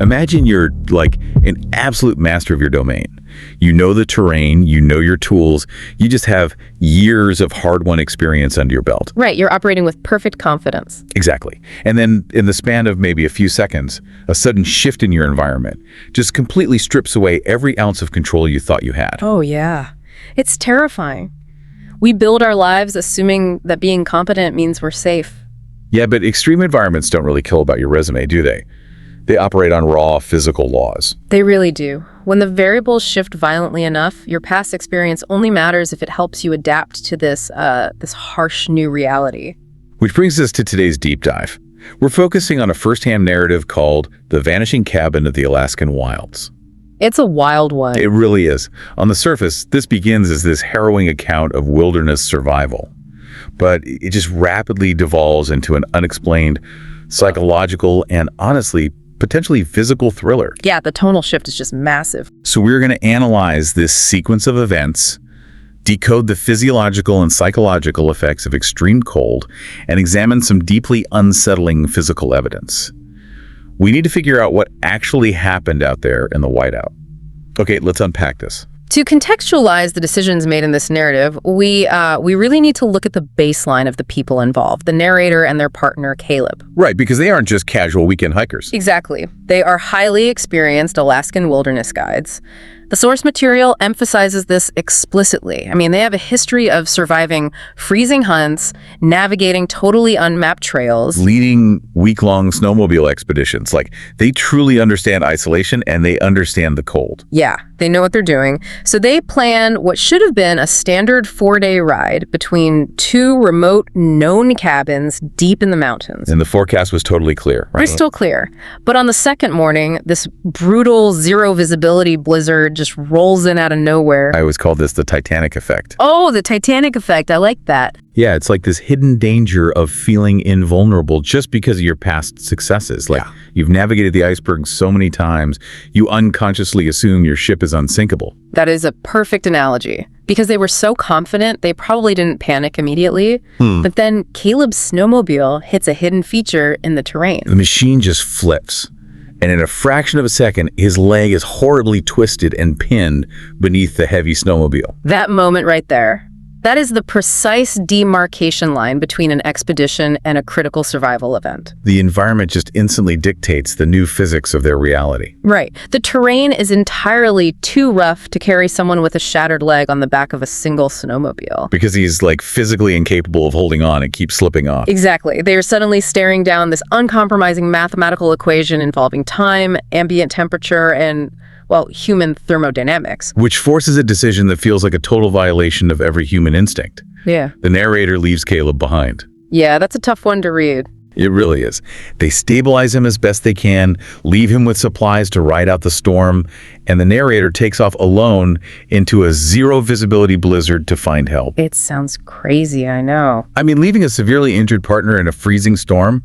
Imagine you're like an absolute master of your domain. You know the terrain, you know your tools, you just have years of hard-won experience under your belt. Right, you're operating with perfect confidence. Exactly. And then in the span of maybe a few seconds, a sudden shift in your environment just completely strips away every ounce of control you thought you had. Oh, yeah. It's terrifying. We build our lives assuming that being competent means we're safe. Yeah, but extreme environments don't really kill about your resume, do they? They operate on raw physical laws. They really do. When the variables shift violently enough, your past experience only matters if it helps you adapt to this harsh new reality. Which brings us to today's deep dive. We're focusing on a first-hand narrative called The Vanishing Cabin of the Alaskan Wilds. It's a wild one. It really is. On the surface, this begins as this harrowing account of wilderness survival. But it just rapidly devolves into an unexplained psychological and honestly potentially physical thriller. Yeah, the tonal shift is just massive. So we're going to analyze this sequence of events, decode the physiological and psychological effects of extreme cold, and examine some deeply unsettling physical evidence. We need to figure out what actually happened out there in the whiteout. Okay, let's unpack this. To contextualize the decisions made in this narrative, we really need to look at the baseline of the people involved, the narrator and their partner, Caleb. Right, because they aren't just casual weekend hikers. Exactly. They are highly experienced Alaskan wilderness guides. The source material emphasizes this explicitly. I mean, they have a history of surviving freezing hunts, navigating totally unmapped trails, leading week-long snowmobile expeditions. Like, they truly understand isolation and they understand the cold. Yeah, they know what they're doing. So they plan what should have been a standard 4-day ride between two remote, known cabins deep in the mountains. And the forecast was totally clear, right? Crystal clear. But on the second morning, this brutal zero-visibility blizzard just rolls in out of nowhere. I always call this the Titanic effect. Oh, the Titanic effect. I like that. Yeah, it's like this hidden danger of feeling invulnerable just because of your past successes. Like, you've navigated the iceberg so many times, you unconsciously assume your ship is unsinkable. That is a perfect analogy. Because they were so confident, they probably didn't panic immediately. But then Caleb's snowmobile hits a hidden feature in the terrain. The machine just flips. And in a fraction of a second, his leg is horribly twisted and pinned beneath the heavy snowmobile. That moment right there. That is the precise demarcation line between an expedition and a critical survival event. The environment just instantly dictates the new physics of their reality. Right. The terrain is entirely too rough to carry someone with a shattered leg on the back of a single snowmobile. Because he's like physically incapable of holding on and keeps slipping off. Exactly. They are suddenly staring down this uncompromising mathematical equation involving time, ambient temperature, and human thermodynamics. Which forces a decision that feels like a total violation of every human instinct. Yeah. The narrator leaves Caleb behind. Yeah, that's a tough one to read. It really is. They stabilize him as best they can, leave him with supplies to ride out the storm, and the narrator takes off alone into a zero-visibility blizzard to find help. It sounds crazy, I know. I mean, leaving a severely injured partner in a freezing storm,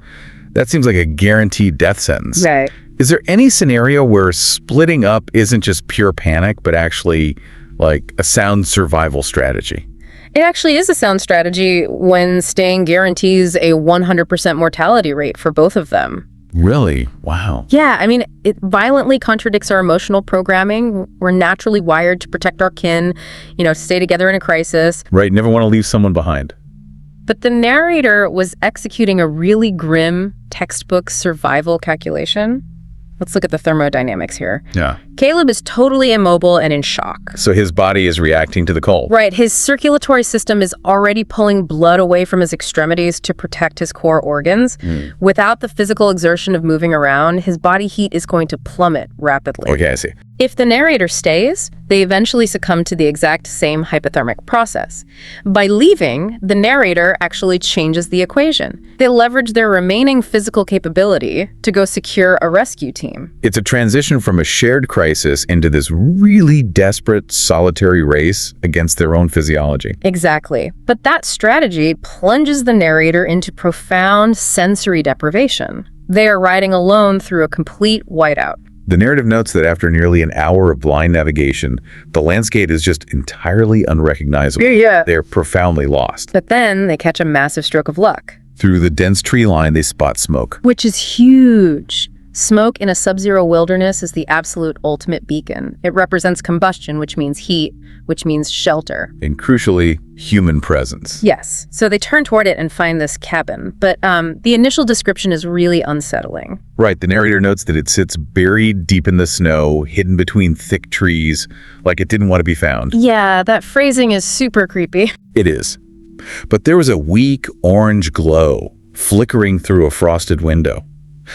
that seems like a guaranteed death sentence. Right. Is there any scenario where splitting up isn't just pure panic, but actually like a sound survival strategy? It actually is a sound strategy when staying guarantees a 100% mortality rate for both of them. Really? Wow. Yeah, I mean, it violently contradicts our emotional programming. We're naturally wired to protect our kin, to stay together in a crisis. Right, never want to leave someone behind. But the narrator was executing a really grim textbook survival calculation. Let's look at the thermodynamics here. Yeah. Caleb is totally immobile and in shock. So his body is reacting to the cold. Right. His circulatory system is already pulling blood away from his extremities to protect his core organs. Without the physical exertion of moving around, his body heat is going to plummet rapidly. Okay, I see. If the narrator stays, they eventually succumb to the exact same hypothermic process. By leaving, the narrator actually changes the equation. They leverage their remaining physical capability to go secure a rescue team. It's a transition from a shared crisis into this really desperate, solitary race against their own physiology. Exactly. But that strategy plunges the narrator into profound sensory deprivation. They are riding alone through a complete whiteout. The narrative notes that after nearly an hour of blind navigation, the landscape is just entirely unrecognizable. Yeah. They're profoundly lost. But then they catch a massive stroke of luck. Through the dense tree line, they spot smoke. Which is huge. Smoke in a sub-zero wilderness is the absolute ultimate beacon. It represents combustion, which means heat, which means shelter. And crucially, human presence. Yes. So they turn toward it and find this cabin. But the initial description is really unsettling. Right, the narrator notes that it sits buried deep in the snow, hidden between thick trees, like it didn't want to be found. Yeah, that phrasing is super creepy. It is. But there was a weak orange glow flickering through a frosted window.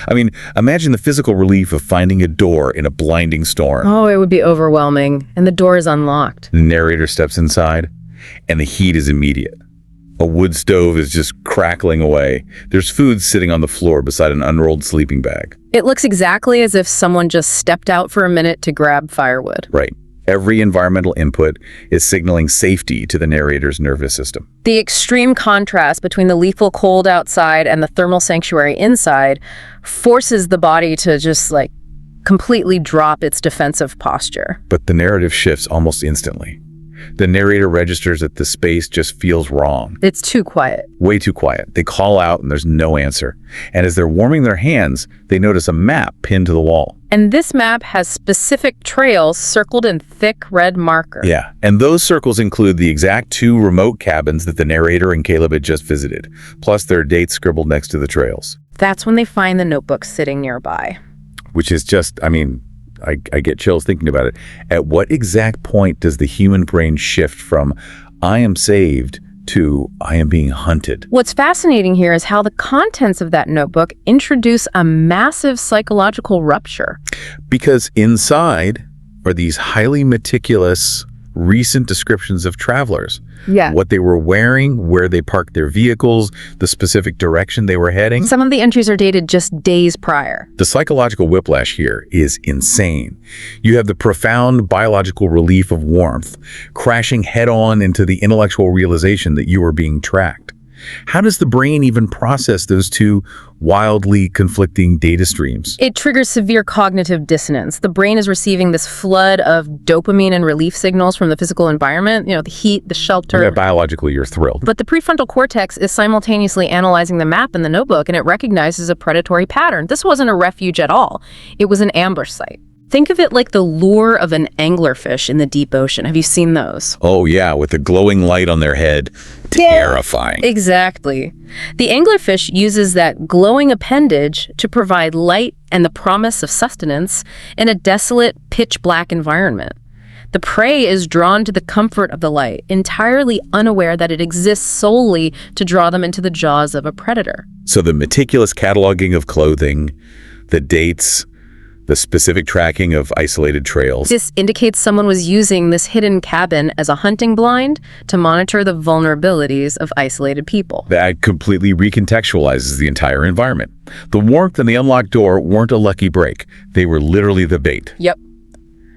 I mean, imagine the physical relief of finding a door in a blinding storm. Oh, it would be overwhelming. And the door is unlocked. The narrator steps inside, and the heat is immediate. A wood stove is just crackling away. There's food sitting on the floor beside an unrolled sleeping bag. It looks exactly as if someone just stepped out for a minute to grab firewood. Right. Every environmental input is signaling safety to the narrator's nervous system. The extreme contrast between the lethal cold outside and the thermal sanctuary inside forces the body to just, completely drop its defensive posture. But the narrative shifts almost instantly. The narrator registers that the space just feels wrong. It's too quiet. Way too quiet. They call out and there's no answer. And as they're warming their hands, they notice a map pinned to the wall. And this map has specific trails circled in thick red marker. Yeah, and those circles include the exact 2 remote cabins that the narrator and Caleb had just visited, plus their dates scribbled next to the trails. That's when they find the notebook sitting nearby. Which is just, I get chills thinking about it. At what exact point does the human brain shift from I am saved to I am being hunted? What's fascinating here is how the contents of that notebook introduce a massive psychological rupture. Because inside are these highly meticulous, recent descriptions of travelers. Yeah. What they were wearing, where they parked their vehicles, the specific direction they were heading. Some of the entries are dated just days prior. The psychological whiplash here is insane. You have the profound biological relief of warmth crashing head-on into the intellectual realization that you are being tracked. How does the brain even process those 2 wildly conflicting data streams? It triggers severe cognitive dissonance. The brain is receiving this flood of dopamine and relief signals from the physical environment, the heat, the shelter. Yeah, biologically, you're thrilled. But the prefrontal cortex is simultaneously analyzing the map in the notebook, and it recognizes a predatory pattern. This wasn't a refuge at all. It was an ambush site. Think of it like the lure of an anglerfish in the deep ocean. Have you seen those? Oh, yeah, with the glowing light on their head. Terrifying. Exactly. The anglerfish uses that glowing appendage to provide light and the promise of sustenance in a desolate, pitch-black environment. The prey is drawn to the comfort of the light, entirely unaware that it exists solely to draw them into the jaws of a predator. So the meticulous cataloging of clothing, the dates, the specific tracking of isolated trails. This indicates someone was using this hidden cabin as a hunting blind to monitor the vulnerabilities of isolated people. That completely recontextualizes the entire environment. The warmth and the unlocked door weren't a lucky break. They were literally the bait. Yep.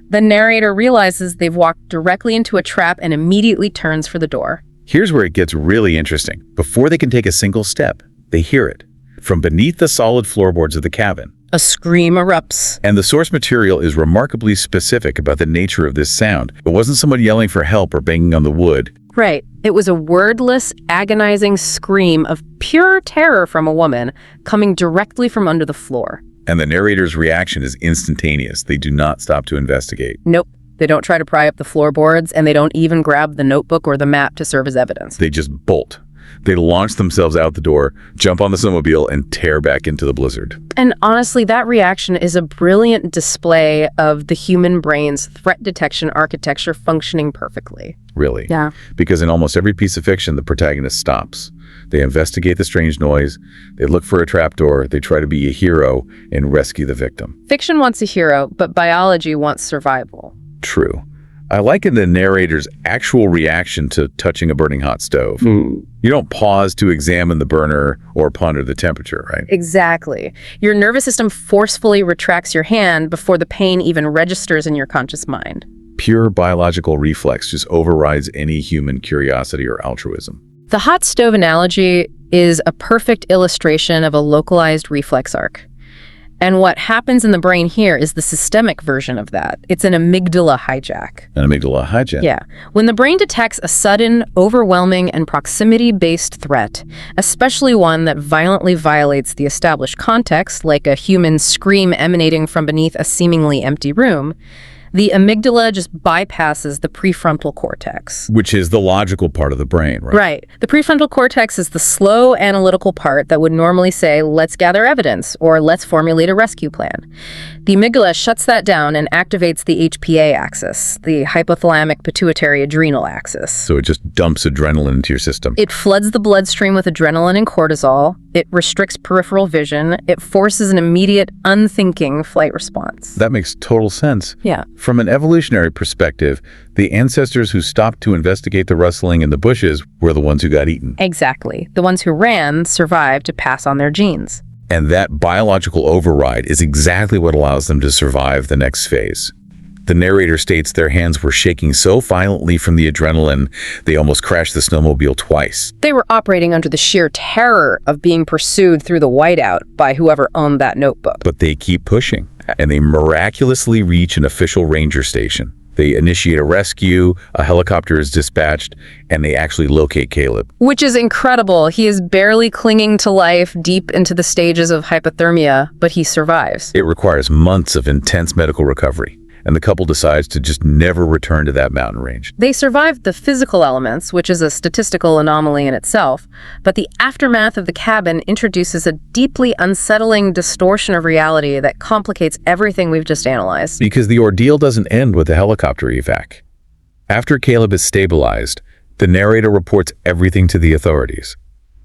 The narrator realizes they've walked directly into a trap and immediately turns for the door. Here's where it gets really interesting. Before they can take a single step, they hear it from beneath the solid floorboards of the cabin. A scream erupts. And the source material is remarkably specific about the nature of this sound. It wasn't someone yelling for help or banging on the wood. Right. It was a wordless, agonizing scream of pure terror from a woman coming directly from under the floor. And the narrator's reaction is instantaneous. They do not stop to investigate. Nope. They don't try to pry up the floorboards, and they don't even grab the notebook or the map to serve as evidence. They just bolt. They launch themselves out the door, jump on the snowmobile, and tear back into the blizzard. And honestly, that reaction is a brilliant display of the human brain's threat detection architecture functioning perfectly. Really? Yeah. Because in almost every piece of fiction, the protagonist stops. They investigate the strange noise, they look for a trapdoor, they try to be a hero and rescue the victim. Fiction wants a hero, but biology wants survival. True. I liken the narrator's actual reaction to touching a burning hot stove. You don't pause to examine the burner or ponder the temperature, right? Exactly. Your nervous system forcefully retracts your hand before the pain even registers in your conscious mind. Pure biological reflex just overrides any human curiosity or altruism. The hot stove analogy is a perfect illustration of a localized reflex arc. And what happens in the brain here is the systemic version of that. It's an amygdala hijack. An amygdala hijack? Yeah. When the brain detects a sudden, overwhelming, and proximity-based threat, especially one that violently violates the established context, like a human scream emanating from beneath a seemingly empty room, the amygdala just bypasses the prefrontal cortex. Which is the logical part of the brain, right? Right. The prefrontal cortex is the slow analytical part that would normally say, let's gather evidence, or let's formulate a rescue plan. The amygdala shuts that down and activates the HPA axis, the hypothalamic pituitary adrenal axis. So it just dumps adrenaline into your system. It floods the bloodstream with adrenaline and cortisol. It restricts peripheral vision. It forces an immediate, unthinking flight response. That makes total sense. Yeah. From an evolutionary perspective, the ancestors who stopped to investigate the rustling in the bushes were the ones who got eaten. Exactly. The ones who ran survived to pass on their genes. And that biological override is exactly what allows them to survive the next phase. The narrator states their hands were shaking so violently from the adrenaline, they almost crashed the snowmobile twice. They were operating under the sheer terror of being pursued through the whiteout by whoever owned that notebook. But they keep pushing, and they miraculously reach an official ranger station. They initiate a rescue, a helicopter is dispatched, and they actually locate Caleb. Which is incredible. He is barely clinging to life deep into the stages of hypothermia, but he survives. It requires months of intense medical recovery, and the couple decides to just never return to that mountain range. They survived the physical elements, which is a statistical anomaly in itself, but the aftermath of the cabin introduces a deeply unsettling distortion of reality that complicates everything we've just analyzed. Because the ordeal doesn't end with the helicopter evac. After Caleb is stabilized, the narrator reports everything to the authorities.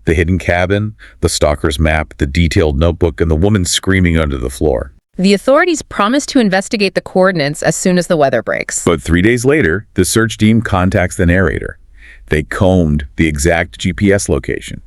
The hidden cabin, the stalker's map, the detailed notebook, and the woman screaming under the floor. The authorities promise to investigate the coordinates as soon as the weather breaks. But 3 days later, the search team contacts the narrator. They combed the exact GPS location,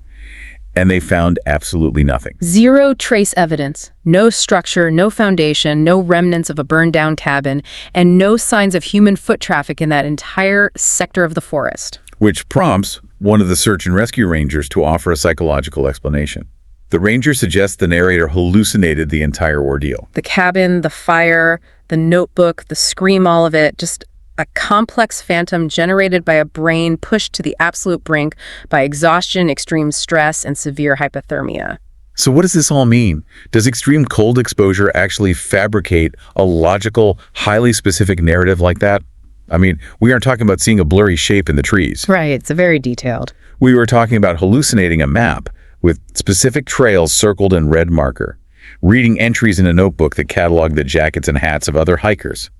and they found absolutely nothing. Zero trace evidence, no structure, no foundation, no remnants of a burned-down cabin, and no signs of human foot traffic in that entire sector of the forest. Which prompts one of the search and rescue rangers to offer a psychological explanation. The ranger suggests the narrator hallucinated the entire ordeal. The cabin, the fire, the notebook, the scream, all of it, just a complex phantom generated by a brain pushed to the absolute brink by exhaustion, extreme stress, and severe hypothermia. So what does this all mean? Does extreme cold exposure actually fabricate a logical, highly specific narrative like that? I mean, we aren't talking about seeing a blurry shape in the trees. Right, it's very detailed. We were talking about hallucinating a map with specific trails circled in red marker, reading entries in a notebook that cataloged the jackets and hats of other hikers,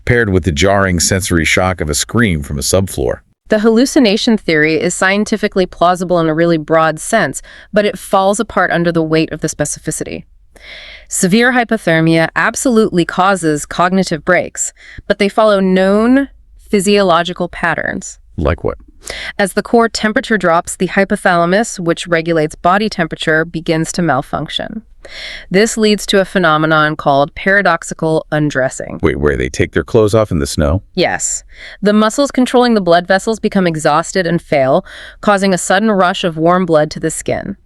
paired with the jarring sensory shock of a scream from a subfloor. The hallucination theory is scientifically plausible in a really broad sense, but it falls apart under the weight of the specificity. Severe hypothermia absolutely causes cognitive breaks, but they follow known physiological patterns. Like what? As the core temperature drops, the hypothalamus, which regulates body temperature, begins to malfunction. This leads to a phenomenon called paradoxical undressing. Wait, where they take their clothes off in the snow? Yes. The muscles controlling the blood vessels become exhausted and fail, causing a sudden rush of warm blood to the skin.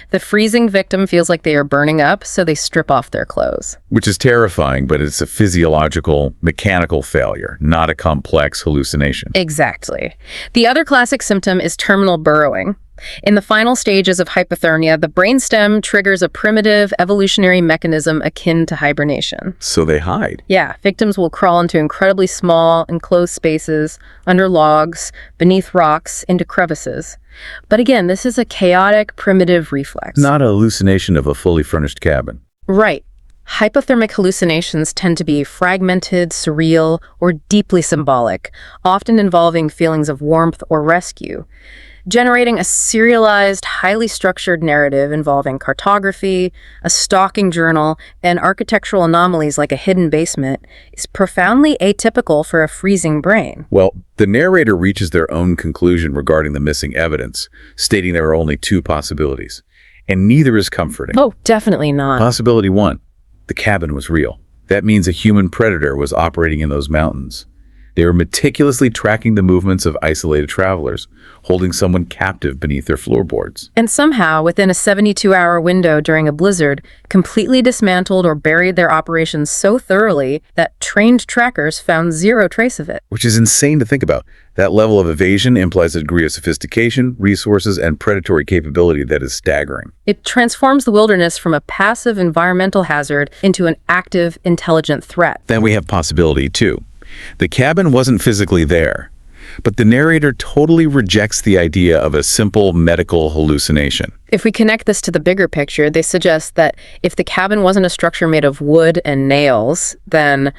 The freezing victim feels like they are burning up, so they strip off their clothes. Which is terrifying, but it's a physiological, mechanical failure, not a complex hallucination. Exactly. The other classic symptom is terminal burrowing. In the final stages of hypothermia, the brainstem triggers a primitive evolutionary mechanism akin to hibernation. So they hide. Yeah, victims will crawl into incredibly small, enclosed spaces, under logs, beneath rocks, into crevices. But again, this is a chaotic, primitive reflex. Not a hallucination of a fully furnished cabin. Right. Hypothermic hallucinations tend to be fragmented, surreal, or deeply symbolic, often involving feelings of warmth or rescue. Generating a serialized, highly structured narrative involving cartography, a stalking journal, and architectural anomalies like a hidden basement is profoundly atypical for a freezing brain. Well, the narrator reaches their own conclusion regarding the missing evidence, stating there are only 2 possibilities, and neither is comforting. Oh, definitely not. Possibility 1, the cabin was real. That means a human predator was operating in those mountains. They were meticulously tracking the movements of isolated travelers, holding someone captive beneath their floorboards. And somehow, within a 72-hour window during a blizzard, completely dismantled or buried their operations so thoroughly that trained trackers found zero trace of it. Which is insane to think about. That level of evasion implies a degree of sophistication, resources, and predatory capability that is staggering. It transforms the wilderness from a passive environmental hazard into an active, intelligent threat. Then we have possibility, too. The cabin wasn't physically there, but the narrator totally rejects the idea of a simple medical hallucination. If we connect this to the bigger picture, they suggest that if the cabin wasn't a structure made of wood and nails, then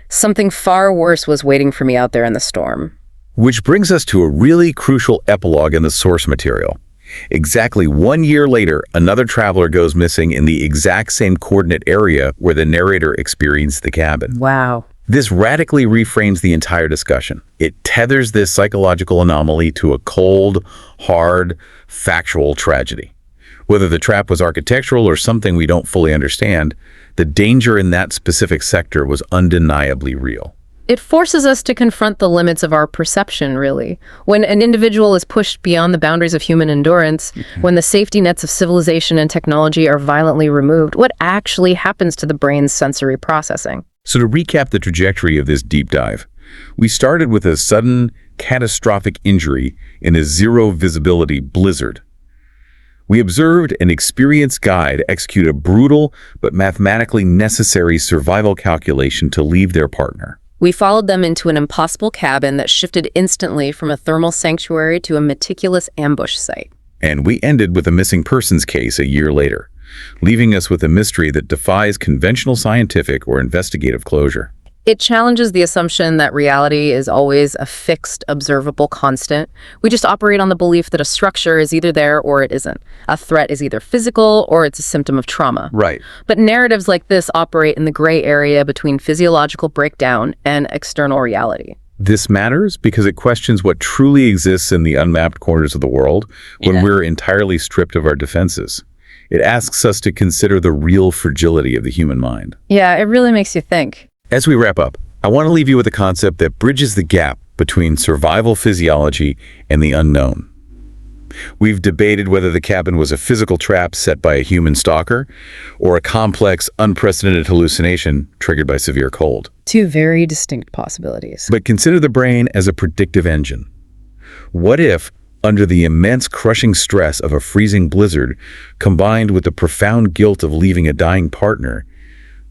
something far worse was waiting for me out there in the storm. Which brings us to a really crucial epilogue in the source material. Exactly 1 year later, another traveler goes missing in the exact same coordinate area where the narrator experienced the cabin. Wow. This radically reframes the entire discussion. It tethers this psychological anomaly to a cold, hard, factual tragedy. Whether the trap was architectural or something we don't fully understand, the danger in that specific sector was undeniably real. It forces us to confront the limits of our perception, really. When an individual is pushed beyond the boundaries of human endurance, when the safety nets of civilization and technology are violently removed, what actually happens to the brain's sensory processing? So to recap the trajectory of this deep dive, we started with a sudden, catastrophic injury in a zero-visibility blizzard. We observed an experienced guide execute a brutal but mathematically necessary survival calculation to leave their partner. We followed them into an impossible cabin that shifted instantly from a thermal sanctuary to a meticulous ambush site. And we ended with a missing persons case a year later, leaving us with a mystery that defies conventional scientific or investigative closure. It challenges the assumption that reality is always a fixed, observable constant. We just operate on the belief that a structure is either there or it isn't. A threat is either physical or it's a symptom of trauma. Right. But narratives like this operate in the gray area between physiological breakdown and external reality. This matters because it questions what truly exists in the unmapped corners of the world when we're entirely stripped of our defenses. It asks us to consider the real fragility of the human mind. Yeah, it really makes you think. As we wrap up, I want to leave you with a concept that bridges the gap between survival physiology and the unknown. We've debated whether the cabin was a physical trap set by a human stalker or a complex, unprecedented hallucination triggered by severe cold. Two very distinct possibilities. But consider the brain as a predictive engine. What if, under the immense crushing stress of a freezing blizzard, combined with the profound guilt of leaving a dying partner,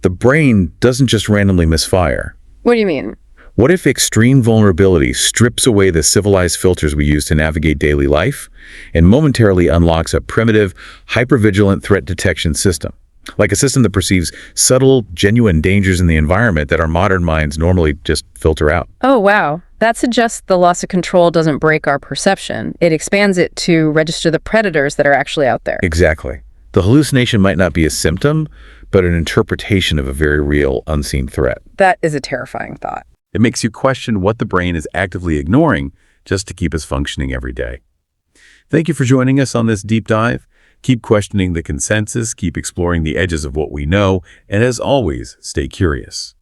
the brain doesn't just randomly misfire? What do you mean? What if extreme vulnerability strips away the civilized filters we use to navigate daily life and momentarily unlocks a primitive, hypervigilant threat detection system? Like a system that perceives subtle, genuine dangers in the environment that our modern minds normally just filter out. Oh, wow. That suggests the loss of control doesn't break our perception. It expands it to register the predators that are actually out there. Exactly. The hallucination might not be a symptom, but an interpretation of a very real, unseen threat. That is a terrifying thought. It makes you question what the brain is actively ignoring just to keep us functioning every day. Thank you for joining us on this deep dive. Keep questioning the consensus, keep exploring the edges of what we know, and as always, stay curious.